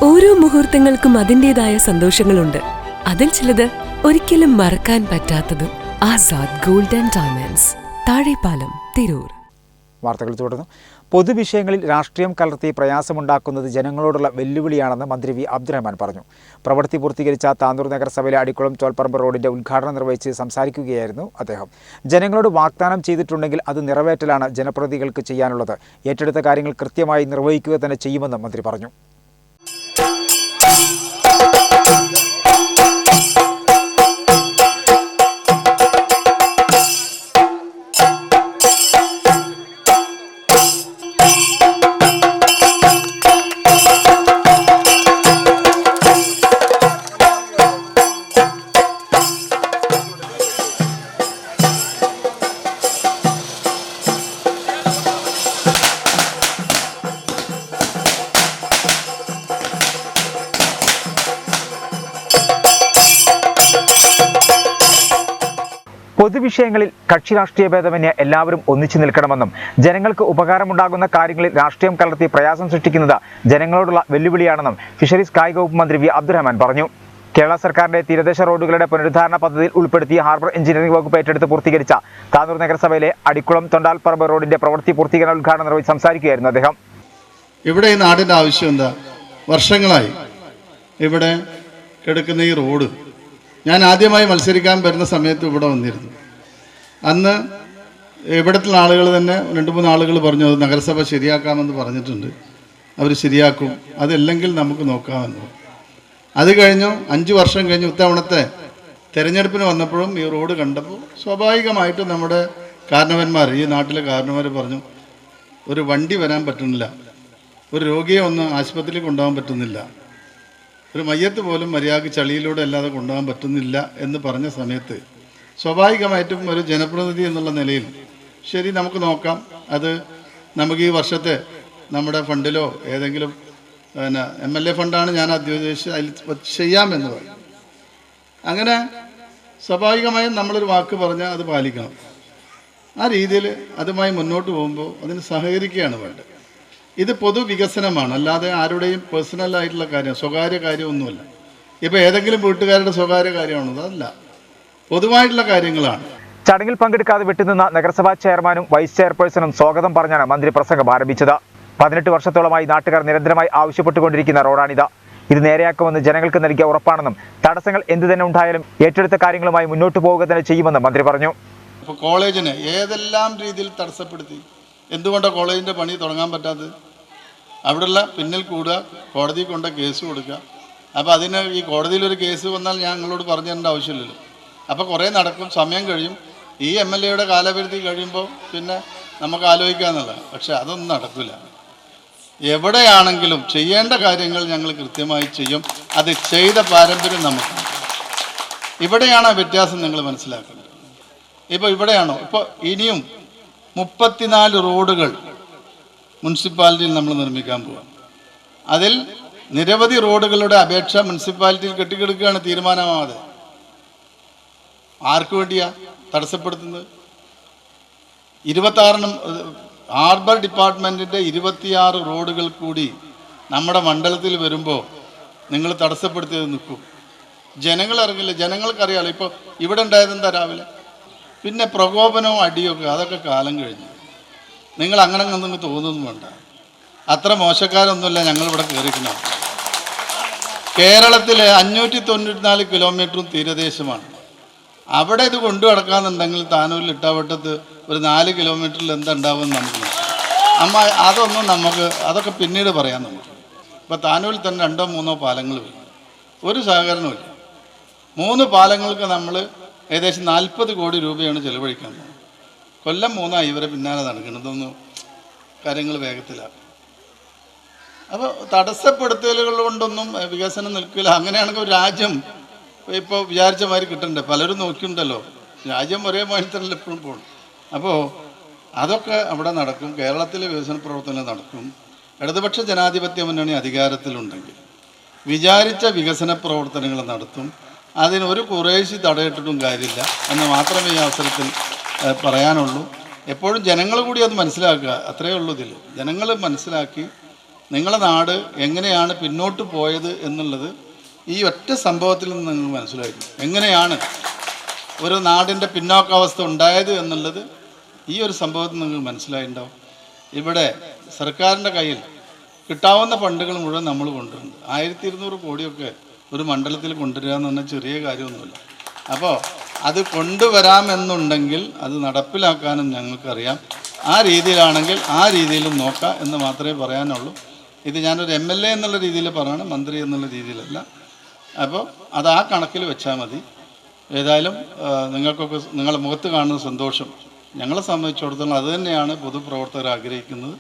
ഓരോ മുഹൂർത്തങ്ങൾക്കും അതിൻ്റെതായ സന്തോഷങ്ങളുണ്ട്. അതിൽ ചിലത് ഒരിക്കലും മറക്കാൻ പറ്റാത്തതും. Azad gold and diamonds, Thazhepalam, Tirur. വാർത്തകൾ തുടർന്നു. പൊതുവിഷയങ്ങളിൽ രാഷ്ട്രീയം കലർത്തി പ്രയാസമുണ്ടാക്കുന്നത് ജനങ്ങളോടുള്ള വെല്ലുവിളിയാണെന്ന് മന്ത്രി വി അബ്ദുറഹ്മാൻ പറഞ്ഞു. പ്രവൃത്തി പൂർത്തീകരിച്ച താനൂർ നഗരസഭയിലെ അടിക്കുളം തോൽപ്പറമ്പ് റോഡിന്റെ ഉദ്ഘാടനം നിർവഹിച്ച് സംസാരിക്കുകയായിരുന്നു അദ്ദേഹം. ജനങ്ങളോട് വാഗ്ദാനം ചെയ്തിട്ടുണ്ടെങ്കിൽ അത് നിറവേറ്റലാണ് ജനപ്രതിനിധികൾക്ക് ചെയ്യാനുള്ളത്. ഏറ്റെടുത്ത കാര്യങ്ങൾ കൃത്യമായി നിർവഹിക്കുക തന്നെ ചെയ്യുമെന്നും മന്ത്രി പറഞ്ഞു. പൊതുവിഷയങ്ങളിൽ കക്ഷി രാഷ്ട്രീയ ഭേദമന്യേ എല്ലാവരും ഒന്നിച്ചു നിൽക്കണമെന്നും ജനങ്ങൾക്ക് ഉപകാരമുണ്ടാകുന്ന കാര്യങ്ങളിൽ രാഷ്ട്രീയം കലർത്തി പ്രയാസം സൃഷ്ടിക്കുന്നത് ജനങ്ങളോടുള്ള വെല്ലുവിളിയാണെന്നും ഫിഷറീസ് കായിക വകുപ്പ് മന്ത്രി വി അബ്ദുറഹ്മാൻ പറഞ്ഞു. കേരള സർക്കാരിന്റെ തീരദേശ റോഡുകളുടെ പുനരുദ്ധാരണ പദ്ധതിയിൽ ഉൾപ്പെടുത്തി ഹാർബർ എഞ്ചിനീയറിംഗ് വകുപ്പ് ഏറ്റെടുത്ത് പൂർത്തീകരിച്ച താനൂർ നഗരസഭയിലെ അടിക്കുളം തൊണ്ടാൽപ്പറമ്പ് റോഡിന്റെ പ്രവൃത്തി പൂർത്തീകരണ ഉദ്ഘാടനം നിർവഹിച്ച് സംസാരിക്കുകയായിരുന്നു അദ്ദേഹം. ഇവിടെ ഈ നാടിന്റെ ആവശ്യം എന്താ? വർഷങ്ങളായി ഇവിടെ കിടക്കുന്ന ഈ റോഡ്, ഞാൻ ആദ്യമായി മത്സരിക്കാൻ വരുന്ന സമയത്ത് ഇവിടെ വന്നിരുന്നു. അന്ന് ഇവിടുത്തെ ആളുകൾ തന്നെ 2-3 ആളുകൾ പറഞ്ഞു അത് നഗരസഭ ശരിയാക്കാമെന്ന് പറഞ്ഞിട്ടുണ്ട്, അവർ ശരിയാക്കും, അതല്ലെങ്കിൽ നമുക്ക് നോക്കാമെന്ന്. അത് കഴിഞ്ഞു 5 വർഷം കഴിഞ്ഞു ഇത്തവണത്തെ തെരഞ്ഞെടുപ്പിന് വന്നപ്പോഴും ഈ റോഡ് കണ്ടപ്പോൾ സ്വാഭാവികമായിട്ടും നമ്മുടെ കാരണവന്മാർ, ഈ നാട്ടിലെ കാരണവന്മാർ പറഞ്ഞു ഒരു വണ്ടി വരാൻ പറ്റുന്നില്ല, ഒരു രോഗിയെ ഒന്ന് ആശുപത്രിയിൽ കൊണ്ടുപോകാൻ പറ്റുന്നില്ല, ഒരു മയ്യത്ത് പോലും മര്യാദക്ക് ചളിയിലൂടെ അല്ലാതെ കൊണ്ടുപോകാൻ പറ്റുന്നില്ല എന്ന് പറഞ്ഞ സമയത്ത് സ്വാഭാവികമായിട്ടും ഒരു ജനപ്രതിനിധി എന്നുള്ള നിലയിൽ ശരി നമുക്ക് നോക്കാം, അത് നമുക്ക് ഈ വർഷത്തെ നമ്മുടെ ഫണ്ടിലോ ഏതെങ്കിലും MLA ഫണ്ടാണ് ഞാൻ ഉദ്ദേശിച്ച് അതിൽ ചെയ്യാമെന്ന് പറയും. അങ്ങനെ സ്വാഭാവികമായും നമ്മളൊരു വാക്ക് പറഞ്ഞാൽ അത് പാലിക്കണം. ആ രീതിയിൽ അതുമായി മുന്നോട്ട് പോകുമ്പോൾ അതിന് സഹകരിക്കുകയാണ് വേണ്ടത്. ഇത് പൊതുവികസനമാണ്, അല്ലാതെ ആരുടെയും പേഴ്സണലായിട്ടുള്ള കാര്യം, സ്വകാര്യ കാര്യമൊന്നുമല്ല. ഇപ്പോൾ ഏതെങ്കിലും വീട്ടുകാരുടെ സ്വകാര്യ കാര്യമാണോ? അതല്ല, പൊതുവായിട്ടുള്ള കാര്യങ്ങളാണ്. ചടങ്ങിൽ പങ്കെടുക്കാതെ വിട്ടുനിന്ന നഗരസഭാ ചെയർമാനും വൈസ് ചെയർപേഴ്സണും സ്വാഗതം പറഞ്ഞാണ് മന്ത്രി പ്രസംഗം ആരംഭിച്ചത്. 18 വർഷത്തോളമായി നാട്ടുകാർ നിരന്തരമായി ആവശ്യപ്പെട്ടുകൊണ്ടിരിക്കുന്ന റോഡാണിത്. ഇത് നേരെയാക്കുമെന്ന് ജനങ്ങൾക്ക് നൽകിയ ഉറപ്പാണെന്നും തടസ്സങ്ങൾ എന്തു തന്നെ ഉണ്ടായാലും ഏറ്റെടുത്ത കാര്യങ്ങളുമായി മുന്നോട്ട് പോവുക തന്നെ ചെയ്യുമെന്നും മന്ത്രി പറഞ്ഞു. ഇപ്പോൾ കോളേജിനെ ഏതെല്ലാം രീതിയിൽ തടസ്സപ്പെടുത്തി, എന്തുകൊണ്ടാണ് കോളേജിൻ്റെ പണി തുടങ്ങാൻ പറ്റാത്തത്? അവിടെയുള്ള പിന്നിൽ കൂടുക, കോടതിയിൽ കൊണ്ട് കേസ് കൊടുക്കുക. അപ്പോൾ അതിന് ഈ കോടതിയിലൊരു കേസ് വന്നാൽ ഞാൻ നിങ്ങളോട് പറഞ്ഞു തരേണ്ട ആവശ്യമില്ലല്ലോ. അപ്പോൾ കുറേ നടക്കും, സമയം കഴിയും. ഈ MLAയുടെ കാലപരിധി കഴിയുമ്പോൾ പിന്നെ നമുക്ക് ആലോചിക്കാമെന്നുള്ളതാണ്. പക്ഷെ അതൊന്നും നടക്കില്ല. എവിടെയാണെങ്കിലും ചെയ്യേണ്ട കാര്യങ്ങൾ ഞങ്ങൾ കൃത്യമായി ചെയ്യും. അത് ചെയ്ത പാരമ്പര്യം നമുക്ക്. ഇവിടെയാണ് വ്യത്യാസം നിങ്ങൾ മനസ്സിലാക്കേണ്ടത്. ഇപ്പോൾ ഇവിടെയാണോ? ഇപ്പോൾ ഇനിയും 34 റോഡുകൾ മുനിസിപ്പാലിറ്റിയിൽ നമ്മൾ നിർമ്മിക്കാൻ പോവാം. അതിൽ നിരവധി റോഡുകളുടെ അപേക്ഷ മുനിസിപ്പാലിറ്റിയിൽ കെട്ടിക്കിടക്കുകയാണ് തീരുമാനമാവാതെ. ആർക്കു വേണ്ടിയാ തടസ്സപ്പെടുത്തുന്നത്? 26 ഹാർബർ ഡിപ്പാർട്ട്മെൻറ്റിൻ്റെ 26 റോഡുകൾ കൂടി നമ്മുടെ മണ്ഡലത്തിൽ വരുമ്പോൾ നിങ്ങൾ തടസ്സപ്പെടുത്തിയത് നിൽക്കും. ജനങ്ങൾ ഇറങ്ങില്ല. ജനങ്ങൾക്കറിയാമല്ലോ. ഇപ്പോൾ ഇവിടെ ഉണ്ടായത് എന്താ രാവിലെ? പിന്നെ പ്രകോപനവും അടിയൊക്കെ അതൊക്കെ കാലം കഴിഞ്ഞു. നിങ്ങൾ അങ്ങനെ നിങ്ങൾക്ക് തോന്നുന്നു വേണ്ട. അത്ര മോശക്കാരൊന്നുമില്ല ഞങ്ങളിവിടെ കയറിക്കുന്നത്. കേരളത്തിലെ 594 കിലോമീറ്ററും തീരദേശമാണ്. അവിടെ ഇത് കൊണ്ടു നടക്കാമെന്നുണ്ടെങ്കിൽ താനൂരിൽ ഇട്ടാവട്ടത്ത് ഒരു 4 കിലോമീറ്ററിൽ എന്തുണ്ടാവുമെന്ന് നമുക്ക് അതൊക്കെ പിന്നീട് പറയാം നമുക്ക്. ഇപ്പോൾ താനൂരിൽ തന്നെ 2-3 പാലങ്ങൾ വരും, ഒരു സഹകരണമില്ല. 3 പാലങ്ങൾക്ക് നമ്മൾ ഏകദേശം 40 കോടി രൂപയാണ് ചെലവഴിക്കുന്നത്. കൊല്ലം 3 ഇവരെ പിന്നാലെ നടക്കുന്നത്. ഇതൊന്നും കാര്യങ്ങൾ വേഗത്തിലാക്കും. അപ്പോൾ തടസ്സപ്പെടുത്തലുകൾ കൊണ്ടൊന്നും വികസനം നിൽക്കില്ല. അങ്ങനെയാണെങ്കിൽ ഒരു രാജ്യം ഇപ്പോൾ വിചാരിച്ച മാതിരി കിട്ടണ്ടേ? പലരും നോക്കിയിട്ടുണ്ടല്ലോ, രാജ്യം ഒരേ മാതിരി എപ്പോഴും പോകണം. അപ്പോൾ അതൊക്കെ അവിടെ നടക്കും. കേരളത്തിലെ വികസന പ്രവർത്തനങ്ങൾ നടക്കും. ഇടതുപക്ഷ ജനാധിപത്യ മുന്നണി അധികാരത്തിലുണ്ടെങ്കിൽ വിചാരിച്ച വികസന പ്രവർത്തനങ്ങൾ നടത്തും. അതിനൊരു കുറേശ്ശി തടയിട്ടിട്ടും കാര്യമില്ല എന്ന് മാത്രമേ ഈ അവസരത്തിൽ പറയാനുള്ളൂ. എപ്പോഴും ജനങ്ങൾ കൂടി അത് മനസ്സിലാക്കുക, അത്രയേ ഉള്ളൂ. ഇതിൽ ജനങ്ങൾ മനസ്സിലാക്കി നിങ്ങളുടെ നാട് എങ്ങനെയാണ് പിന്നോട്ട് പോയത് എന്നുള്ളത് ഈ ഒറ്റ സംഭവത്തിൽ നിന്ന് നിങ്ങൾ മനസ്സിലാക്കി. എങ്ങനെയാണ് ഒരു നാടിൻ്റെ പിന്നോക്കാവസ്ഥ ഉണ്ടായത് എന്നുള്ളത് ഈ ഒരു സംഭവത്തിൽ നിങ്ങൾ മനസ്സിലായിട്ടുണ്ടാവും. ഇവിടെ സർക്കാരിൻ്റെ കയ്യിൽ കിട്ടാവുന്ന ഫണ്ടുകൾ മുഴുവൻ നമ്മൾ കൊണ്ടുവരുന്നുണ്ട്. 1200 കോടിയൊക്കെ ഒരു മണ്ഡലത്തിൽ കൊണ്ടുവരിക എന്ന് പറഞ്ഞാൽ ചെറിയ കാര്യമൊന്നുമില്ല. അപ്പോൾ അത് കൊണ്ടുവരാമെന്നുണ്ടെങ്കിൽ അത് നടപ്പിലാക്കാനും ഞങ്ങൾക്കറിയാം. ആ രീതിയിലാണെങ്കിൽ ആ രീതിയിലും നോക്കാം എന്ന് മാത്രമേ പറയാനുള്ളൂ. ഇത് ഞാനൊരു MLA എന്നുള്ള രീതിയിൽ പറയണം, മന്ത്രി എന്നുള്ള രീതിയിലല്ല. അപ്പോൾ അത് ആ കണക്കിൽ വെച്ചാൽ മതി. ഏതായാലും നിങ്ങൾക്കൊക്കെ നിങ്ങളുടെ മുഖത്ത് കാണുന്ന സന്തോഷം ഞങ്ങളെ സംബന്ധിച്ചിടത്തോളം അത് തന്നെയാണ് പൊതുപ്രവർത്തകർ ആഗ്രഹിക്കുന്നത്.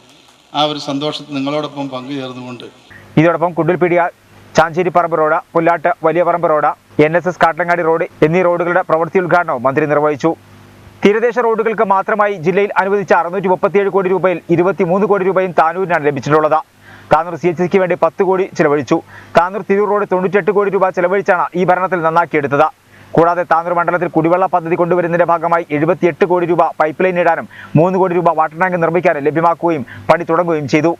ആ ഒരു സന്തോഷത്തിൽ നിങ്ങളോടൊപ്പം പങ്കുചേർന്നുകൊണ്ട് ഇതോടൊപ്പം കുണ്ടിൽപീടിയ ചാഞ്ചേരി പറമ്പ് റോഡ്, പുല്ലാട്ട് വലിയ പറമ്പ് റോഡ്, NSS കാട്ടങ്ങാടി റോഡ് എന്നീ റോഡുകളുടെ പ്രവൃത്തി ഉദ്ഘാടനവും മന്ത്രി നിർവഹിച്ചു. തീരദേശ റോഡുകൾക്ക് മാത്രമായി ജില്ലയിൽ അനുവദിച്ച 637 കോടി രൂപയിൽ 23 കോടി രൂപയും താനൂരിനാണ് ലഭിച്ചിട്ടുള്ളത്. താനൂർ CHCക്ക് വേണ്ടി 10 കോടി ചിലവഴിച്ചു. താനൂർ തിരൂർ റോഡ് 98 കോടി രൂപ ചിലവഴിച്ചാണ് ഈ ഭരണത്തിൽ നന്നാക്കിയെടുത്തത്. കൂടാതെ താനൂർ മണ്ഡലത്തിൽ കുടിവെള്ള പദ്ധതി കൊണ്ടുവരുന്നതിന്റെ ഭാഗമായി 78 കോടി രൂപ പൈപ്പ് ലൈൻ ഇടാനും 3 കോടി രൂപ വാട്ടർ ടാങ്ക് നിർമ്മിക്കാനും ലഭ്യമാക്കുകയും പണി തുടങ്ങുകയും ചെയ്തു.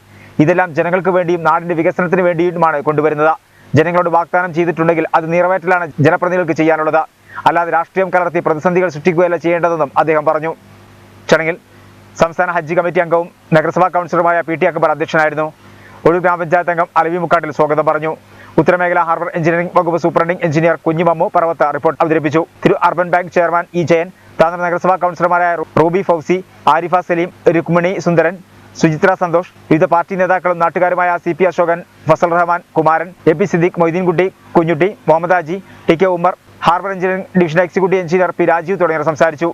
ഇതെല്ലാം ജനങ്ങൾക്ക് വേണ്ടിയും നാടിന്റെ വികസനത്തിന് വേണ്ടിയുമാണ് കൊണ്ടുവരുന്നത്. ജനങ്ങളോട് വാഗ്ദാനം ചെയ്തിട്ടുണ്ടെങ്കിൽ അത് നിറവേറ്റലാണ് ജനപ്രതിനിധികൾക്ക് ചെയ്യാനുള്ളത്. അല്ലാതെ രാഷ്ട്രീയം കലർത്തി പ്രതിസന്ധികൾ സൃഷ്ടിക്കുകയല്ല ചെയ്യേണ്ടതെന്നും അദ്ദേഹം പറഞ്ഞു. ചടങ്ങിൽ സംസ്ഥാന ഹജ്ജ് കമ്മിറ്റി അംഗവും നഗരസഭാ കൗൺസിലറുമായ PT അക്ബർ അധ്യക്ഷനായിരുന്നു. ഒഴൂർ ഗ്രാമപഞ്ചായത്ത് അംഗം അലവി മുക്കാട്ടിൽ സ്വാഗതം പറഞ്ഞു. ഉത്തരമേഖല ഹാർബർ എഞ്ചിനീയറിംഗ് വകുപ്പ് superintending engineer Kunjimammu Paravath report അവതരിപ്പിച്ചു. Thiru urban bank chairman E Jayan, Tanur നഗരസഭാ കൗൺസിലർമാരായ റൂബി ഫൗസി, ആരിഫ സലീം, രുക്മിണി സുന്ദരൻ, സുചിത്ര സന്തോഷ്, വിവിധ പാർട്ടി നേതാക്കളും നാട്ടുകാരുമായ CP Ashokan, Fasal Rahman, Kumaran, AP Siddique, Moideenkutty, Kunjutty, Muhammad Haji, TK Ummer, harbour engineering division executive engineer P Rajeev തുടങ്ങിയവർ സംസാരിച്ചു.